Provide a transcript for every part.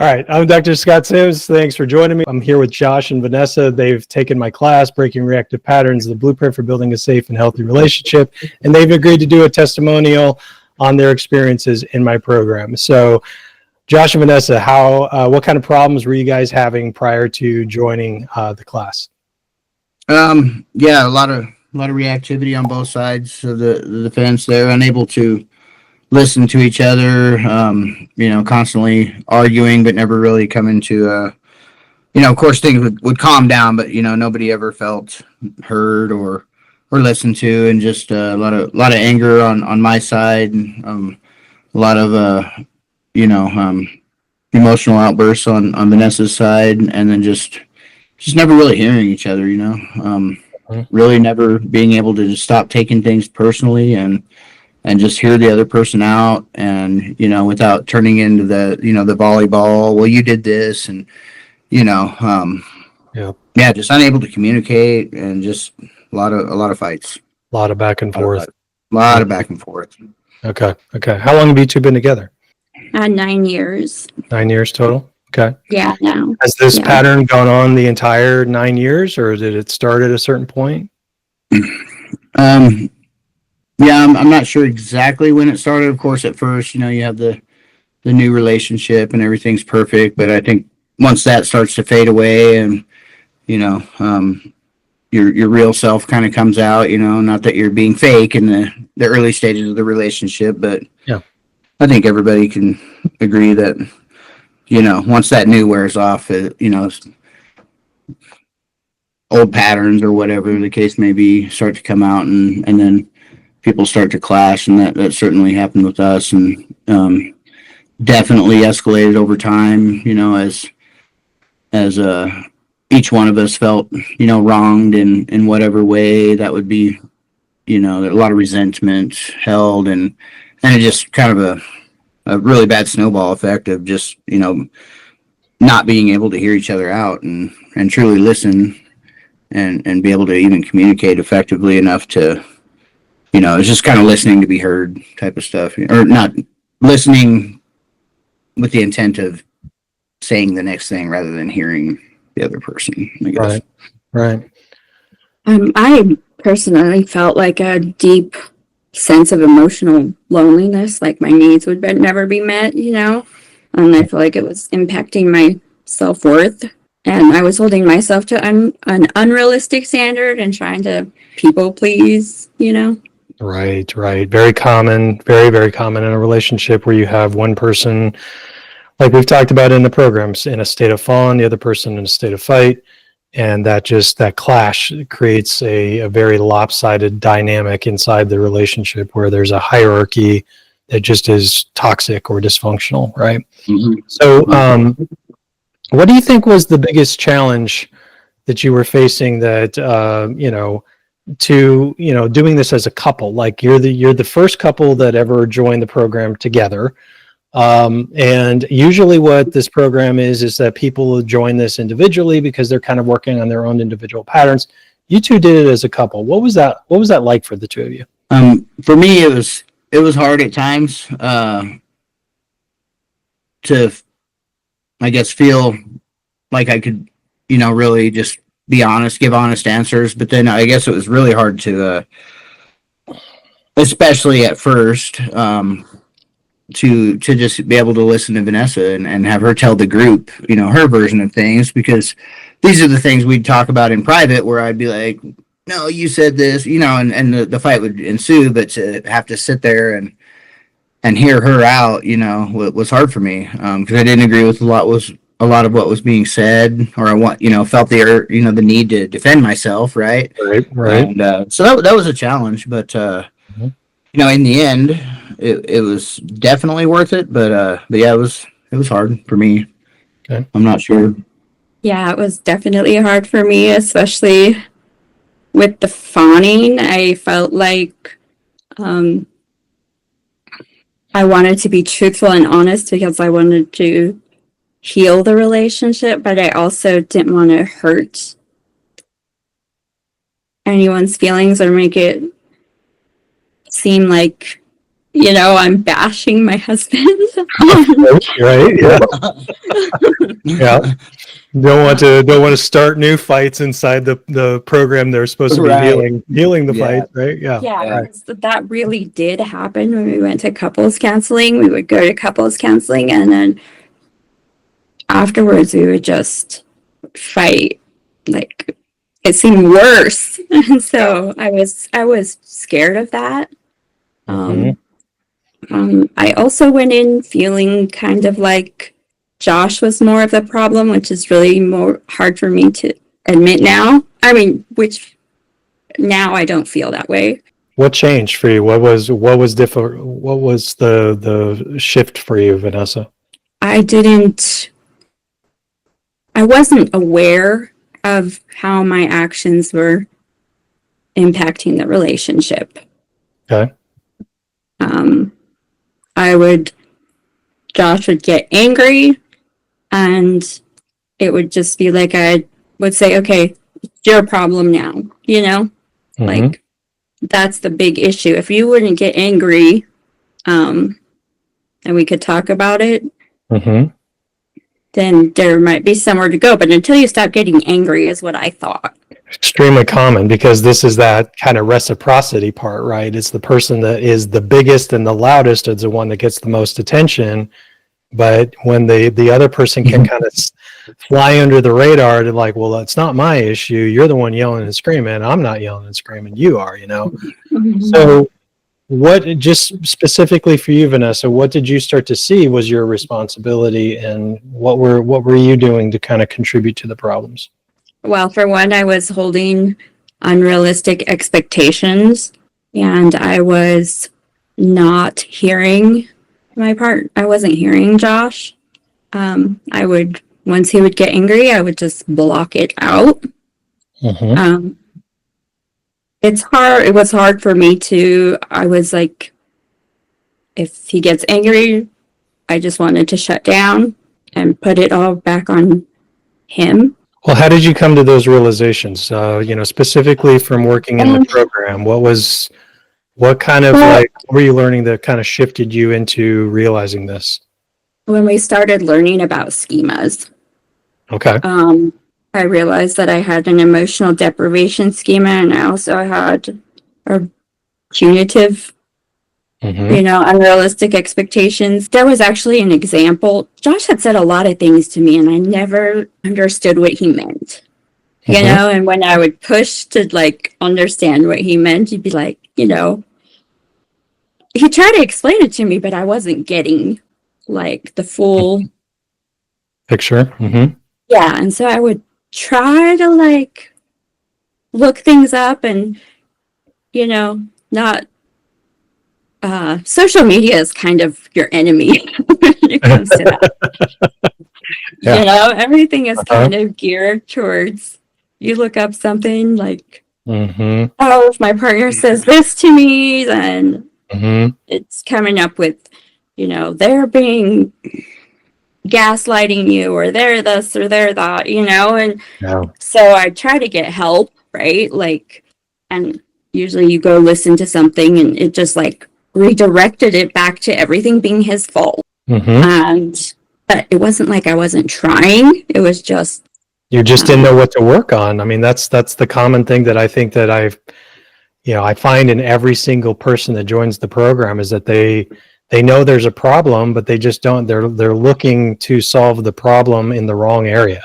All right, I'm Dr. Scott Sims. Thanks for joining me. I'm here with Josh and Vanessa. They've taken my class, Breaking Reactive Patterns, the blueprint for building a safe and healthy relationship, and they've agreed to do a testimonial on their experiences in my program. So, Josh and Vanessa, what kind of problems were you guys having prior to joining the class? Yeah, a lot of reactivity on both sides of the fence. They're unable to listen to each other, constantly arguing, but never really coming to, of course things would calm down, but, nobody ever felt heard or listened to, and just a lot of anger on my side, and a lot of, emotional outbursts on Vanessa's side, and then just never really hearing each other, really never being able to just stop taking things personally and just hear the other person out, and without turning into the the volleyball, well, you did this, and just unable to communicate, and just a lot of fights, A lot of back and forth. A lot of back and forth. Okay. How long have you two been together? 9 years. 9 years total. Okay. Yeah, now. Has this pattern gone on the entire 9 years, or did it start at a certain point? Yeah, I'm not sure exactly when it started. Of course, at first, you have the new relationship and everything's perfect. But I think once that starts to fade away, and your real self kind of comes out, not that you're being fake in the early stages of the relationship, but yeah, I think everybody can agree that once that new wears off, old patterns or whatever the case may be start to come out, and then people start to clash, and that certainly happened with us, and definitely escalated over time, as each one of us felt wronged in whatever way that would be, a lot of resentment held, and it just kind of a really bad snowball effect of just not being able to hear each other out and truly listen, and be able to even communicate effectively enough to it's just kind of listening to be heard type of stuff, or not listening with the intent of saying the next thing rather than hearing the other person, I guess. Right. I personally felt like a deep sense of emotional loneliness, like my needs would never be met, and I feel like it was impacting my self-worth, and I was holding myself to an unrealistic standard and trying to people please, Right. Very common, very, very common in a relationship where you have one person, like we've talked about in the programs, in a state of fawn, the other person in a state of fight. And that clash creates a very lopsided dynamic inside the relationship where there's a hierarchy that just is toxic or dysfunctional, right? Mm-hmm. So what do you think was the biggest challenge that you were facing that, doing this as a couple? Like you're the first couple that ever joined the program together. And usually what this program is that people join this individually because they're kind of working on their own individual patterns. You two did it as a couple. What was that like for the two of you? For me, it was hard at times, to, I guess, feel like I could, really just be honest, give honest answers. But then I guess it was really hard to, especially at first, to just be able to listen to Vanessa and have her tell the group, her version of things, because these are the things we'd talk about in private where I'd be like, no, you said this, and the fight would ensue, but to have to sit there and hear her out, was hard for me, because I didn't agree with a lot of what was being said, or I felt the need to defend myself. Right. And, so that was a challenge, but, in the end, it was definitely worth it, but yeah, it was hard for me. Okay. I'm not sure. Yeah, it was definitely hard for me, especially with the fawning. I felt like I wanted to be truthful and honest because I wanted to heal the relationship, but I also didn't want to hurt anyone's feelings or make it seem like I'm bashing my husband. Right? Yeah. Yeah. Don't want to start new fights inside the program they're supposed to be Right. healing the Yeah. fight, right? Yeah. Yeah, Yeah. because that really did happen when we went to couples counseling. We would go to couples counseling, and then afterwards we would just fight. Like, it seemed worse. And so I was scared of that. Mhm. I also went in feeling kind of like Josh was more of the problem, which is really more hard for me to admit now. I mean, which now I don't feel that way. What changed for you? What was different? What was the shift for you, Vanessa? I didn't, I wasn't aware of how my actions were impacting the relationship. Okay. Um, I would, Josh would get angry, and it would just be like I would say, okay, it's your problem now, Mhm. like that's the big issue. If you wouldn't get angry, and we could talk about it, Mhm. then there might be somewhere to go. But until you stop getting angry is what I thought. Extremely common, because this is that kind of reciprocity part, right? It's the person that is the biggest and the loudest is the one that gets the most attention. But when the other person can kind of fly under the radar to like, well, that's not my issue. You're the one yelling and screaming. I'm not yelling and screaming. You are, So what, just specifically for you, Vanessa, what did you start to see was your responsibility, and what were you doing to kind of contribute to the problems? Well, for one, I was holding unrealistic expectations, and I was not hearing my part. I wasn't hearing Josh. I would, once he would get angry, I would just block it out. Mhm. It's hard. It was hard for me to, I was like, if he gets angry, I just wanted to shut down and put it all back on him. Well, how did you come to those realizations? Specifically from working in the Um, program, what kind of Well, like, what were you learning that kind of shifted you into realizing this? when we started learning about schemas, Okay. I realized that I had an emotional deprivation schema, and I also had a punitive, Hmm. unrealistic expectations. There was actually an example. Josh had said a lot of things to me, and I never understood what he meant. And when I would push to like understand what he meant, he'd be like, he tried to explain it to me, but I wasn't getting like the full, Picture. Hmm. yeah. And so I would try to like look things up and, not, social media is kind of your enemy when it comes to that. Yeah. Everything is Uh-huh. kind of geared towards you look up something like, Hmm. oh, if my partner says this to me, then Hmm. it's coming up with, they're being gaslighting you, or they're this or they're that, and Yeah. so I try to get help, right? Like, and usually you go listen to something and it just like redirected it back to everything being his fault. Hmm. And but it wasn't like I wasn't trying. It was just You just didn't know what to work on. I mean, that's the common thing that I think that I find in every single person that joins the program is that they know there's a problem, but they just don't. They're looking to solve the problem in the wrong area.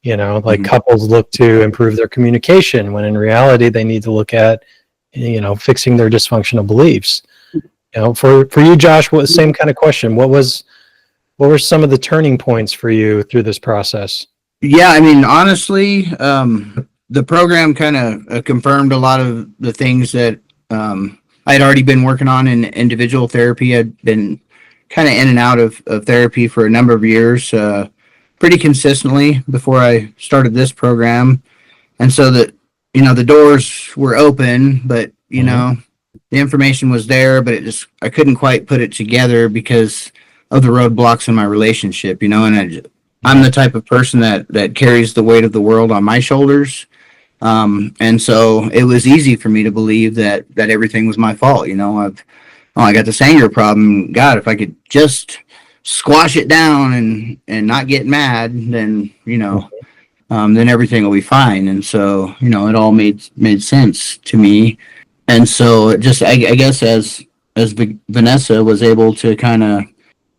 Like Mhm. couples look to improve their communication when in reality they need to look at, fixing their dysfunctional beliefs. For you, Josh, what same kind of question? What were some of the turning points for you through this process? Yeah, I mean, honestly, the program kind of confirmed a lot of the things that I had already been working on in individual therapy. I'd been kind of in and out of therapy for a number of years, pretty consistently before I started this program. And so that, the doors were open, but, Mhm. the information was there, but I couldn't quite put it together because of the roadblocks in my relationship, and I'm Yeah. the type of person that carries the weight of the world on my shoulders. And so it was easy for me to believe that everything was my fault. I've oh, I got this anger problem. God, if I could just squash it down and not get mad, then, then everything will be fine. And so, it all made sense to me. And so it just, I guess as Vanessa was able to kind of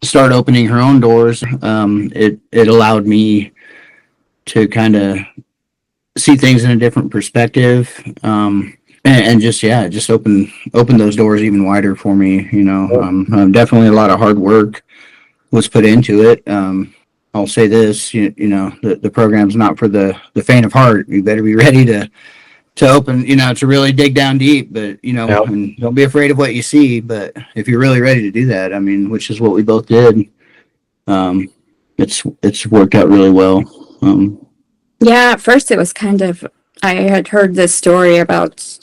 start opening her own doors, it allowed me to kind of see things in a different perspective. And just open those doors even wider for me. Definitely a lot of hard work was put into it. I'll say this, the program's not for the faint of heart. You better be ready to open, to really dig down deep, but, and don't be afraid of what you see. But if you're really ready to do that, I mean, which is what we both did, it's worked out really well. Yeah, at first it was kind of, I had heard this story about,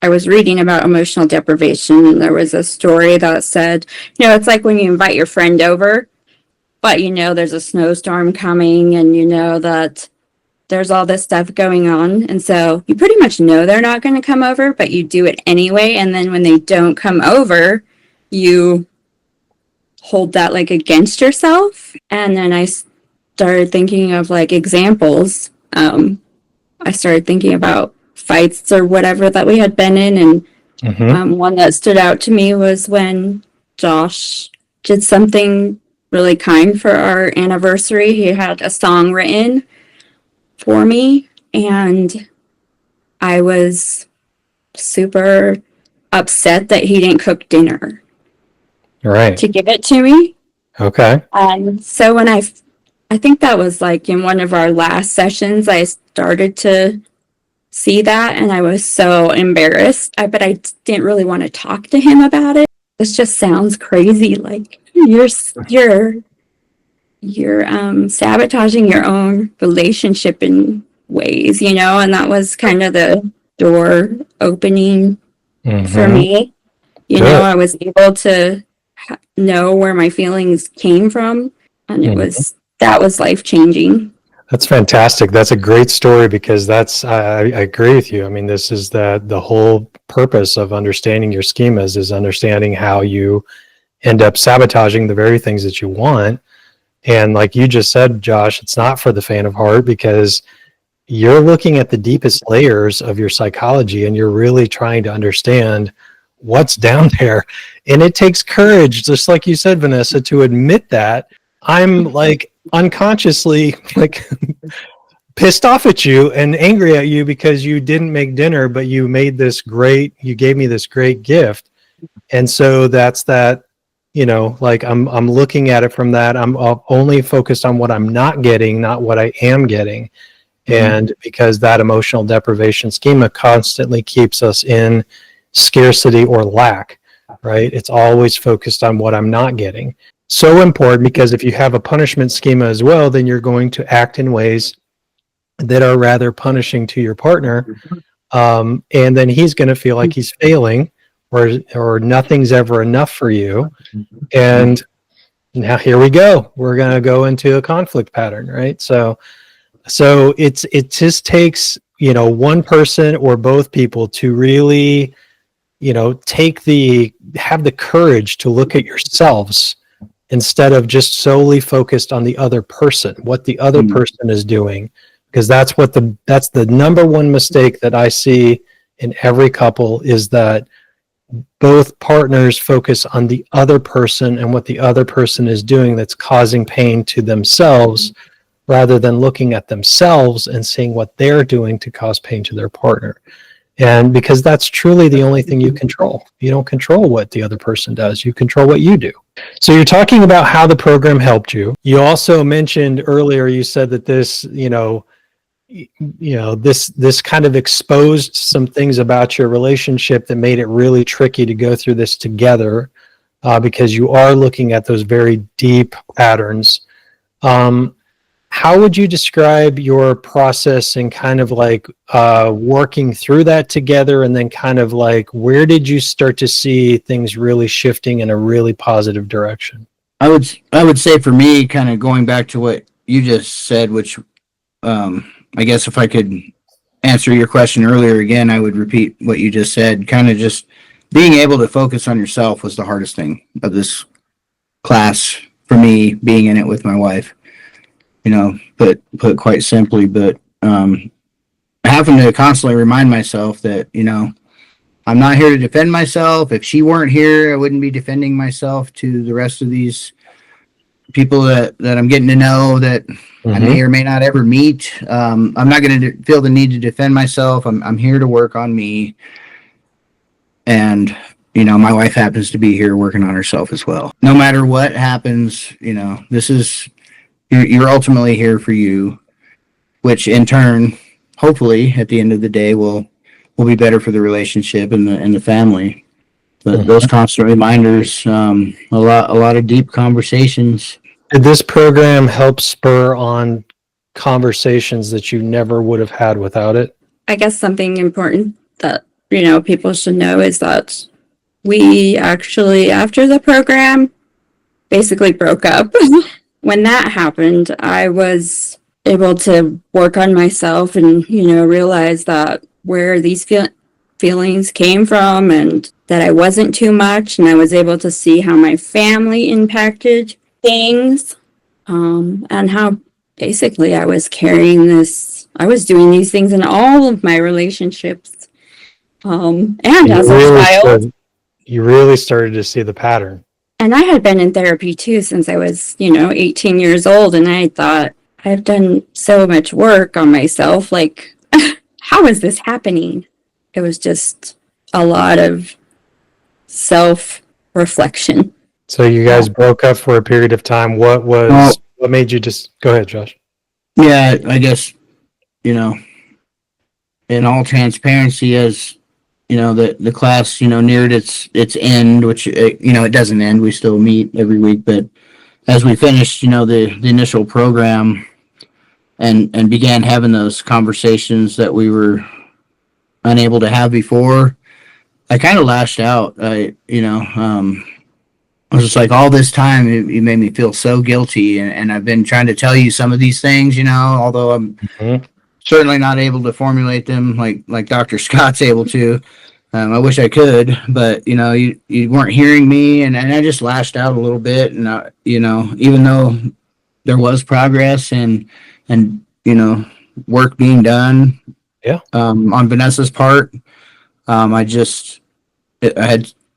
I was reading about emotional deprivation, and there was a story that said, it's like when you invite your friend over, but there's a snowstorm coming, and that there's all this stuff going on. And so you pretty much know they're not going to come over, but you do it anyway. And then when they don't come over, you hold that like against yourself. And then I started thinking of like examples. I started thinking about fights or whatever that we had been in. And one that stood out to me was when Josh did something really kind for our anniversary. He had a song written for me, and I was super upset that he didn't cook dinner to give it to me. Okay. And so when I think that was like in one of our last sessions, I started to see that, and I was so embarrassed. But I didn't really want to talk to him about it. This just sounds crazy. Like you're sabotaging your own relationship in ways, and that was kind of the door opening for me. I was able to know where my feelings came from, and that was life-changing. That's fantastic. That's a great story, because I agree with you. I mean, this is the whole purpose of understanding your schemas, is understanding how you end up sabotaging the very things that you want. And like you just said, Josh, it's not for the faint of heart, because you're looking at the deepest layers of your psychology, and you're really trying to understand what's down there. And it takes courage, just like you said, Vanessa, to admit that I'm like unconsciously like pissed off at you and angry at you because you didn't make dinner, but you gave me this great gift. And so that's that. Like I'm looking at it from that. I'm only focused on what I'm not getting, not what I am getting. And because that emotional deprivation schema constantly keeps us in scarcity or lack, right? It's always focused on what I'm not getting. So important, because if you have a punishment schema as well, then you're going to act in ways that are rather punishing to your partner. And then he's going to feel like he's failing, or nothing's ever enough for you. And now here we go. We're going to go into a conflict pattern, right? So it just takes, one person or both people to really, have the courage to look at yourselves instead of just solely focused on the other person, what the other person is doing. Because that's the number one mistake that I see in every couple, is that both partners focus on the other person and what the other person is doing that's causing pain to themselves, rather than looking at themselves and seeing what they're doing to cause pain to their partner. And because that's truly the only thing you control. You don't control what the other person does. You control what you do. So you're talking about how the program helped you. You also mentioned earlier, you said that this, this kind of exposed some things about your relationship that made it really tricky to go through this together, because you are looking at those very deep patterns. How would you describe your process and kind of like working through that together, and then kind of like where did you start to see things really shifting in a really positive direction? I would say for me, kind of going back to what you just said, which I guess if I could answer your question earlier again, I would repeat what you just said. Kind of just being able to focus on yourself was the hardest thing of this class for me, being in it with my wife, put quite simply. But having to constantly remind myself that, I'm not here to defend myself. If she weren't here, I wouldn't be defending myself to the rest of these people that I'm getting to know that I may or may not ever meet. I'm not going to feel the need to defend myself. I'm here to work on me. And, my wife happens to be here working on herself as well. No matter what happens, this is, you're ultimately here for you, which in turn, hopefully at the end of the day will be better for the relationship and the family. But those constant reminders, a lot of deep conversations. Did this program help spur on conversations that you never would have had without it? I guess something important that, people should know is that we actually, after the program, basically broke up. When that happened, I was able to work on myself and, realize that where these feelings came from and that I wasn't too much, and I was able to see how my family impacted things, and how basically I was carrying this, I was doing these things in all of my relationships, and as a child. You really started to see the pattern. And I had been in therapy too since I was, 18 years old, and I thought, I've done so much work on myself, like, how is this happening? It was just a lot of self-reflection. So you guys broke up for a period of time. What made you just go ahead, Josh? Yeah, I guess, in all transparency, as the class, neared its end, which, it doesn't end. We still meet every week, but as we finished, the initial program and began having those conversations that we were unable to have before, I kind of lashed out. I was just like, all this time, you made me feel so guilty. And I've been trying to tell you some of these things, although I'm certainly not able to formulate them like Dr. Scott's able to. I wish I could, but, you weren't hearing me. And I just lashed out a little bit. And, even though there was progress and work being done on Vanessa's part, I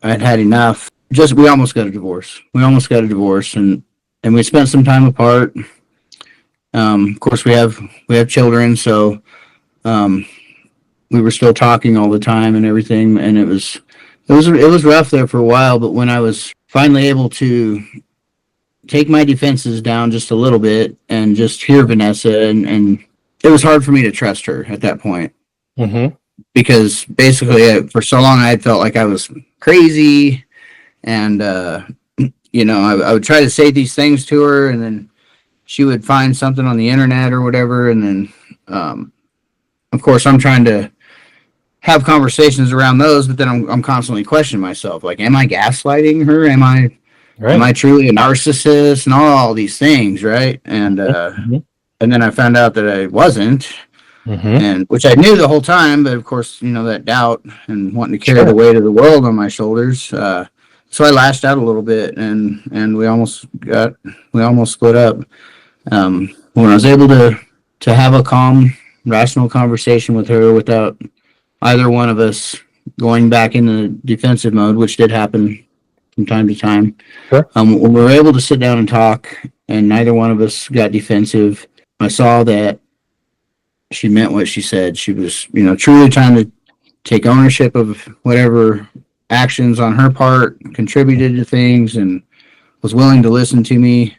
had enough. We almost got a divorce. And we spent some time apart. Of course, we have children, so we were still talking all the time and everything. And it was rough there for a while. But when I was finally able to take my defenses down just a little bit and just hear Vanessa, and it was hard for me to trust her at that point. Because basically, for so long, I had felt like I was crazy. And, I would try to say these things to her, and then she would find something on the internet or whatever. And then, of course, I'm trying to have conversations around those, but then I'm constantly questioning myself. Like, am I gaslighting her? Am I truly a narcissist? And all these things, right? And, and then I found out that I wasn't. And which I knew the whole time, but of course, that doubt and wanting to carry the weight of the world on my shoulders. So I lashed out a little bit, and we almost split up. When I was able to have a calm, rational conversation with her without either one of us going back into defensive mode, which did happen from time to time. When we were able to sit down and talk, and neither one of us got defensive, I saw that she meant what she said. She was, truly trying to take ownership of whatever actions on her part contributed to things, and was willing to listen to me.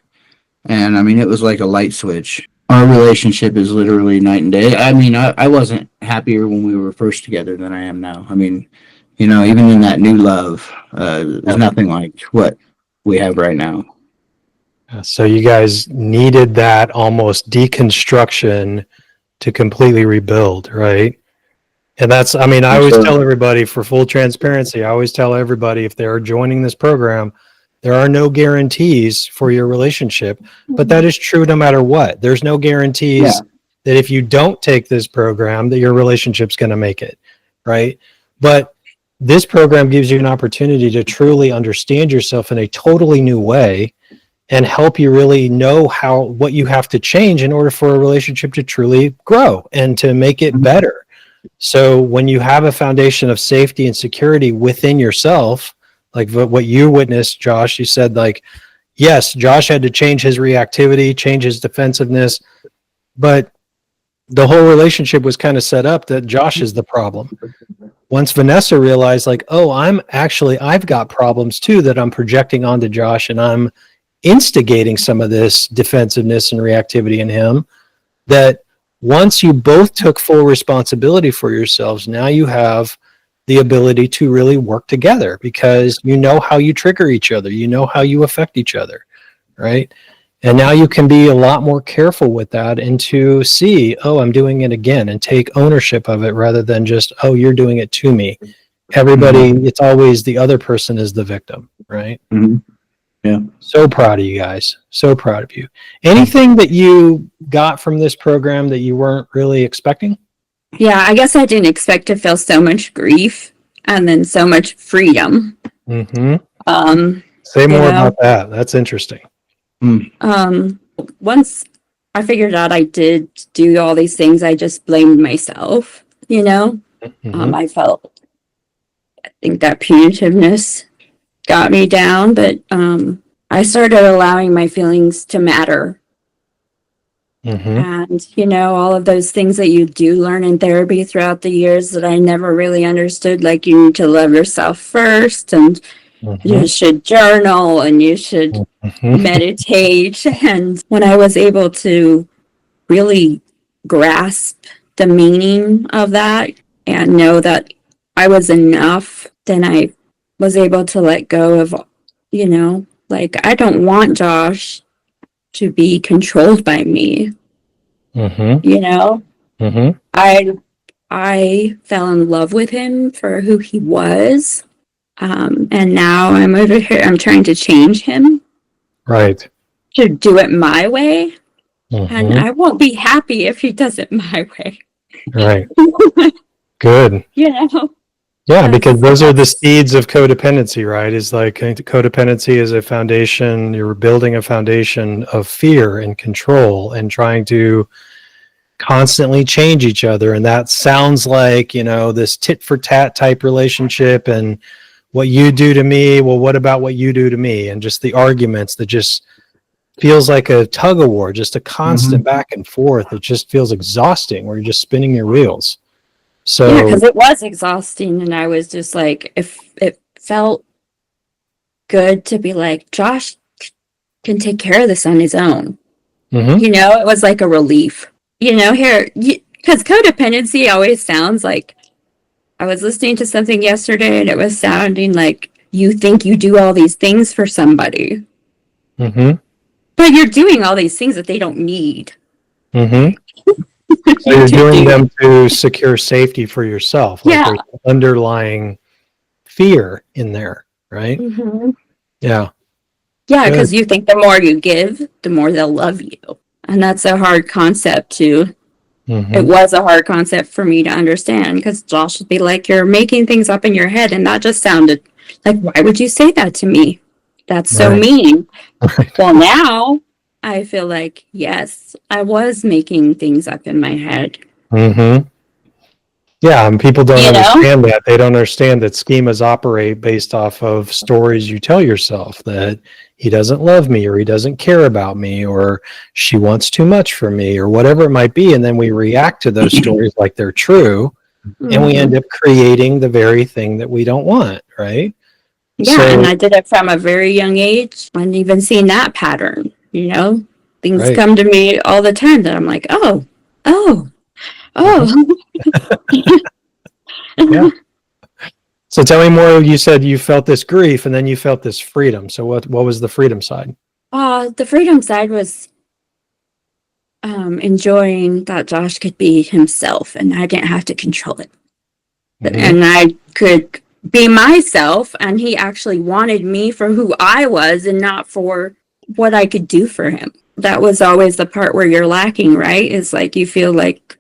And I mean, it was like a light switch. Our relationship is literally night and day. I mean, I wasn't happier when we were first together than I am now. I mean, even in that new love, there's nothing like what we have right now. So you guys needed that almost deconstruction to completely rebuild, right? And that's, I mean, I always tell everybody, for full transparency, I always tell everybody, if they are joining this program, there are no guarantees for your relationship, but that is true no matter what. There's no guarantees that if you don't take this program, that your relationship's going to make it, right? But this program gives you an opportunity to truly understand yourself in a totally new way and help you really know what you have to change in order for a relationship to truly grow and to make it better. So when you have a foundation of safety and security within yourself, like what you witnessed, Josh, you said, like, yes, Josh had to change his reactivity, change his defensiveness, but the whole relationship was kind of set up that Josh is the problem. Once Vanessa realized, like, oh, I've got problems too that I'm projecting onto Josh, and I'm instigating some of this defensiveness and reactivity in him, that once you both took full responsibility for yourselves, now you have the ability to really work together because you know how you trigger each other, you know how you affect each other, right? And now you can be a lot more careful with that and to see, oh, I'm doing it again, and take ownership of it rather than just, oh, you're doing it to me. Everybody, it's always the other person is the victim, right? Mm-hmm. Yeah. So proud of you guys. So proud of you. Anything that you got from this program that you weren't really expecting? Yeah, I guess I didn't expect to feel so much grief and then so much freedom. Mm-hmm. Say You more know, about that. That's interesting. once I figured out I did do all these things, I just blamed myself, you know? Mm-hmm. I think that punitiveness got me down, but I started allowing my feelings to matter. Mm-hmm. And, you know, all of those things that you do learn in therapy throughout the years that I never really understood, like you need to love yourself first, and you should journal, and you should meditate. And when I was able to really grasp the meaning of that and know that I was enough, then I was able to let go of, you know, like, I don't want Josh to be controlled by me. Mm-hmm. You know, Mm-hmm. I fell in love with him for who he was. And now I'm over here, I'm trying to change him Right. to do it my way. And Mm-hmm. I won't be happy if he does it my way. Right. Good. You know? Yeah, because those are the seeds of codependency, right? Is like codependency is a foundation. You're building a foundation of fear and control and trying to constantly change each other. And that sounds like, you know, this tit for tat type relationship, and what you do to me, well, what about what you do to me? And just the arguments that just feels like a tug of war, just a constant back and forth. It just feels exhausting where you're just spinning your wheels. So yeah, because it was exhausting, and I was just like, if it felt good to be like, Josh can take care of this on his own. Mm-hmm. You know, it was like a relief. You know, because codependency always sounds like, I was listening to something yesterday and it was sounding like you think you do all these things for somebody, Mm-hmm. but you're doing all these things that they don't need. Mm-hmm. So you're doing them to secure safety for yourself. Like there's underlying fear in there, right? Mm-hmm. Yeah. Yeah, because you think the more you give, the more they'll love you. And that's a hard concept to, it was a hard concept for me to understand, because Josh would be like, you're making things up in your head. And that just sounded like, why would you say that to me? That's so mean. Right. Well, now I feel like, yes, I was making things up in my head. Mm-hmm. Yeah, and people don't understand that. They don't understand that schemas operate based off of stories you tell yourself, that he doesn't love me, or he doesn't care about me, or she wants too much from me, or whatever it might be. And then we react to those stories like they're true, and we end up creating the very thing that we don't want, right? Yeah, and I did it from a very young age. I've even seen that pattern, you know? Things come to me all the time that I'm like, oh. Yeah. So tell me more. You said you felt this grief and then you felt this freedom. So what was the freedom side? The freedom side was enjoying that Josh could be himself and I didn't have to control it. And I could be myself, and he actually wanted me for who I was and not for what I could do for him. That was always the part where you're lacking, right? It's like you feel like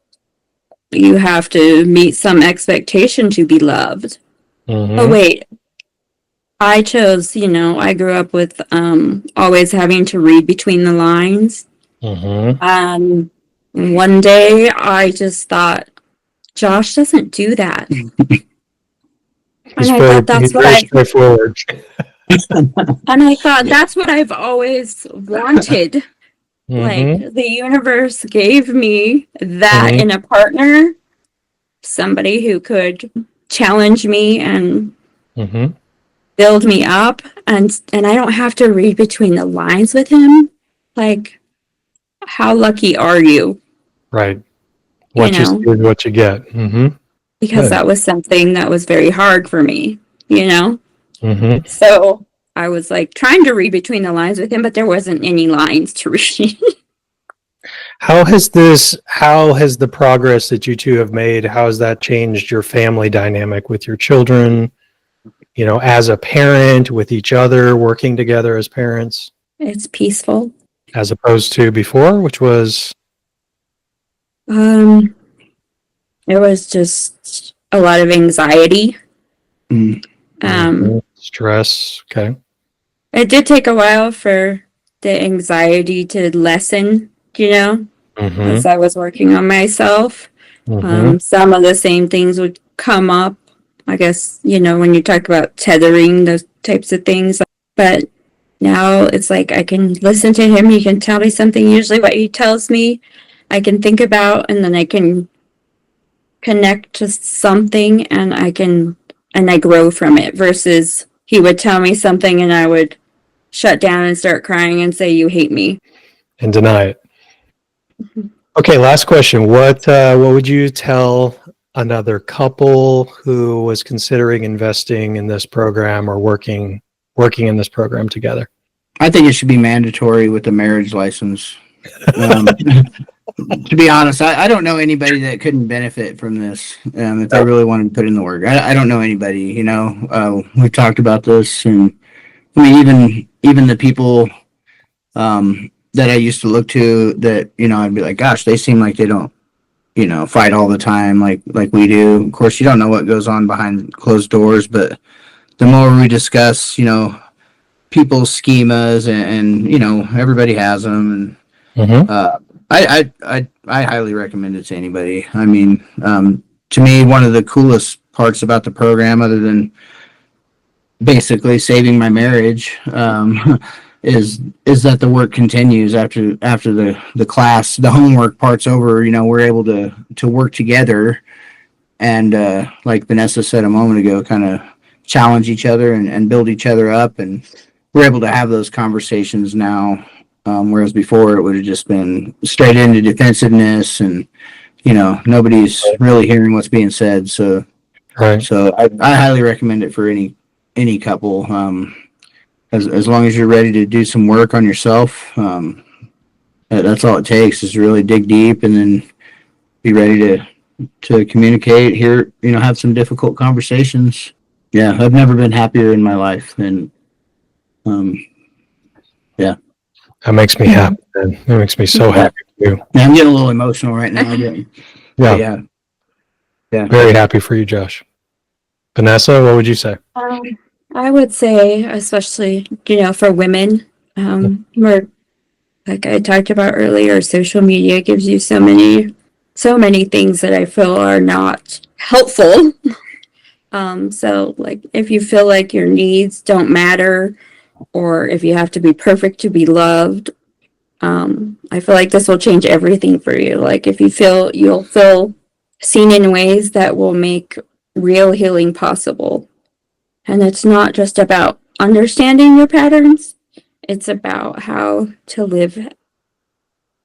you have to meet some expectation to be loved. Mm-hmm. Oh, wait. I chose, I grew up with always having to read between the lines. Mm-hmm. One day I just thought, Josh doesn't do that. And I thought He's very straightforward. that's what I've always wanted. Like Mm-hmm. the universe gave me that Mm-hmm. in a partner, somebody who could challenge me and Mm-hmm. build me up, and I don't have to read between the lines with him. Like, how lucky are you? Right. You What you see know, is what you get. Mm-hmm. because Good. that was something that was very hard for me, you know? Mm-hmm. So I was like trying to read between the lines with him, but there wasn't any lines to read. How has the progress that you two have made, how has that changed your family dynamic with your children, as a parent, with each other, working together as parents, It's peaceful. as opposed to before, which was, Um, it was just a lot of anxiety. Mm. stress? Okay. It did take a while for the anxiety to lessen, Mm-hmm. as I was working on myself. Mm-hmm. Some of the same things would come up, I guess, when you talk about tethering, those types of things. But now it's like I can listen to him. He can tell me something. Usually, what he tells me, I can think about, and then I can connect to something, and I grow from it. Versus he would tell me something, and I would shut down and start crying and say, "You hate me." And deny it. Okay, last question. What would you tell another couple who was considering investing in this program or working in this program together? I think it should be mandatory with the marriage license. To be honest, I don't know anybody that couldn't benefit from this if they really wanted to put in the work. I don't know anybody. We've talked about this, and I mean, even the people that I used to look to, that I'd be like, gosh, they seem like they don't fight all the time like we do. Of course, you don't know what goes on behind closed doors, but the more we discuss, people's schemas, and everybody has them, and Mm-hmm. I highly recommend it to anybody. I mean, to me, one of the coolest parts about the program, other than basically saving my marriage, is that the work continues after the class, the homework part's over. We're able to work together, and like Vanessa said a moment ago, kind of challenge each other and build each other up, and we're able to have those conversations now. Whereas before it would have just been straight into defensiveness, and nobody's really hearing what's being said. So Right. I highly recommend it for any couple. As long as you're ready to do some work on yourself, that's all it takes, is to really dig deep, and then be ready to communicate. Here, have some difficult conversations. Yeah, I've never been happier in my life than yeah. That makes me happy, man. That makes me so happy for you. I'm getting a little emotional right now. But Yeah. yeah. Very happy for you, Josh. Vanessa, what would you say? I would say, especially, for women, where, like I talked about earlier, social media gives you so many things that I feel are not helpful. So like if you feel like your needs don't matter, or if you have to be perfect to be loved, I feel like this will change everything for you. Like if you'll feel seen in ways that will make real healing possible. And it's not just about understanding your patterns, it's about how to live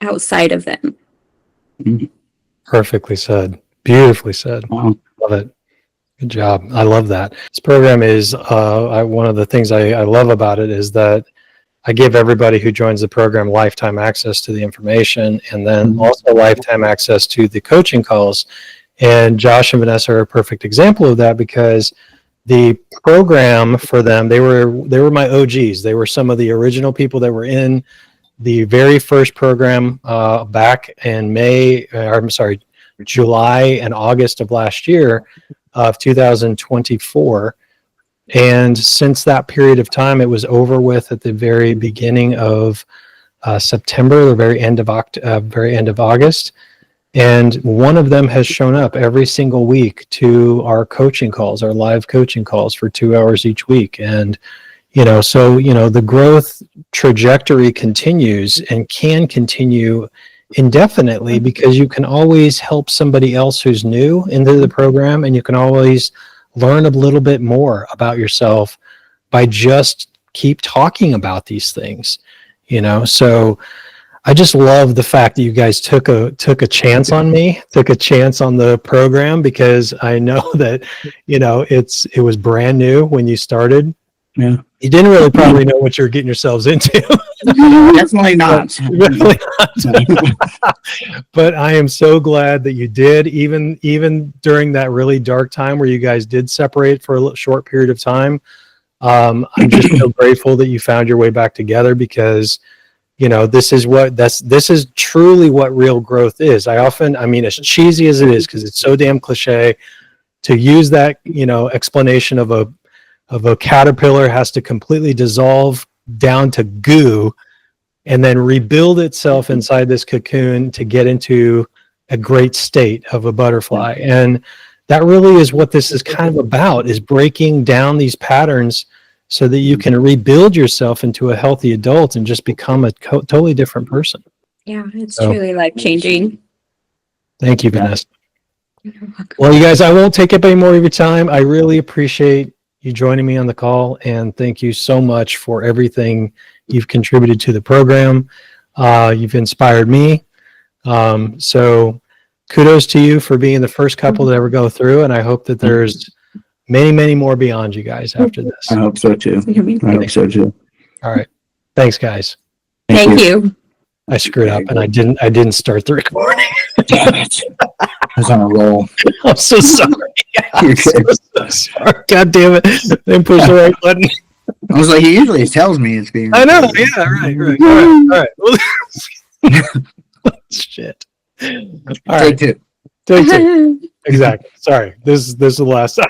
outside of them. Perfectly said. Beautifully said. Uh-huh. Love it. Good job. I love that. This program is one of the things I love about it is that I give everybody who joins the program lifetime access to the information, and then also lifetime access to the coaching calls. And Josh and Vanessa are a perfect example of that, because the program for them, they were my OGs. They were some of the original people that were in the very first program back in July and August of last year. of 2024. And since that period of time, it was over with at the very beginning of September, the very end of August. And one of them has shown up every single week to our coaching calls, our live coaching calls for 2 hours each week. And, so, the growth trajectory continues and can continue indefinitely, because you can always help somebody else who's new into the program, and you can always learn a little bit more about yourself by just keep talking about these things, so I just love the fact that you guys took a chance on me, took a chance on the program, because I know that, it was brand new when you started. Yeah. You didn't really probably know what you're getting yourselves into. Definitely not. Definitely not. But I am so glad that you did, even during that really dark time where you guys did separate for a short period of time. I'm just so grateful that you found your way back together, because this is truly what real growth is. As cheesy as it is, because it's so damn cliche to use that, explanation of a caterpillar has to completely dissolve down to goo and then rebuild itself inside this cocoon to get into a great state of a butterfly. And that really is what this is kind of about, is breaking down these patterns so that you can rebuild yourself into a healthy adult and just become a totally different person. Yeah, it's truly life-changing. Thank you, Vanessa. Well, you guys, I won't take up any more of your time. I really appreciate you joining me on the call, and thank you so much for everything you've contributed to the program. You've inspired me. So kudos to you for being the first couple to ever go through, and I hope that there's many, many more beyond you guys after this. I hope so too. All right. Thanks, guys. Thank you. I screwed up and I didn't start the recording. Damn it. I was on a roll. I'm so sorry. I'm so sorry. God damn it. Didn't push the right button. I was like, he usually tells me it's being I know. recorded. Yeah, right. All right. Shit. All right. Take two. Take two. Exactly. Sorry. This is the last time.